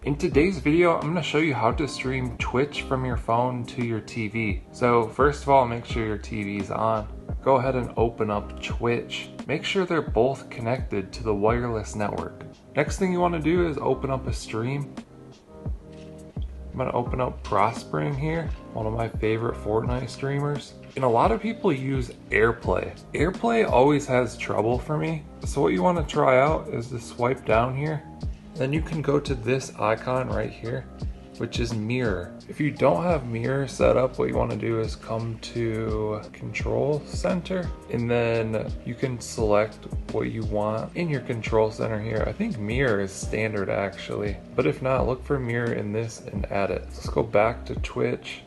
In today's video, I'm going to show you how to stream Twitch from your phone to your TV. So first of all, make sure your TV's on. Go ahead and open up Twitch. Make sure they're both connected to the wireless network. Next thing you want to do is open up a stream. I'm going to open up Prospering here, one of my favorite Fortnite streamers. And a lot of people use airplay. Airplay always has trouble for me. So what you want to try out is to swipe down here. Then you can go to this icon right here, which is mirror. If you don't have mirror set up, what you want to do is come to control center, and then you can select what you want in your control center here. I think mirror is standard actually, but if not, look for mirror in this and add it. Let's go back to Twitch,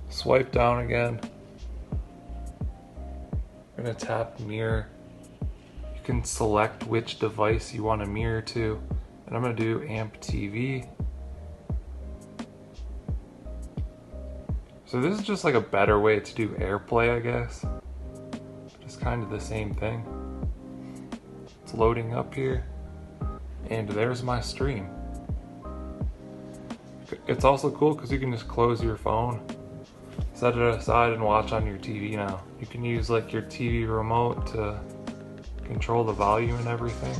swipe down again. I'm gonna tap mirror. You can select which device you want to mirror to, and I'm going to do Amp TV. So this is just like a better way to do AirPlay, I guess. Just kind of the same thing. It's loading up here, and there's my stream. It's also cool because you can just close your phone, set it aside, and watch on your TV now. You can use like your TV remote to control the volume and everything.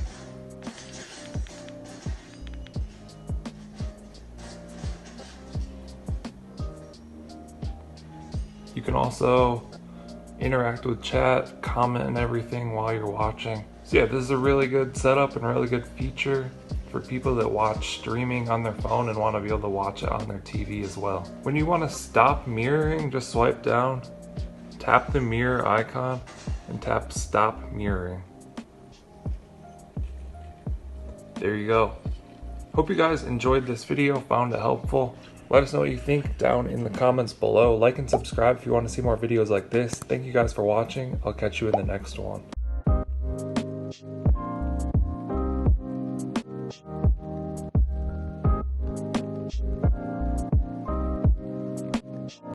You can also interact with chat, comment and everything while you're watching. So yeah, this is a really good setup and really good feature for people that watch streaming on their phone and want to be able to watch it on their TV as well. When you want to stop mirroring, just swipe down, tap the mirror icon, and tap stop mirroring. There you go. Hope you guys enjoyed this video, found it helpful. Let us know what you think down in the comments below. Like and subscribe if you want to see more videos like this. Thank you guys for watching. I'll catch you in the next one.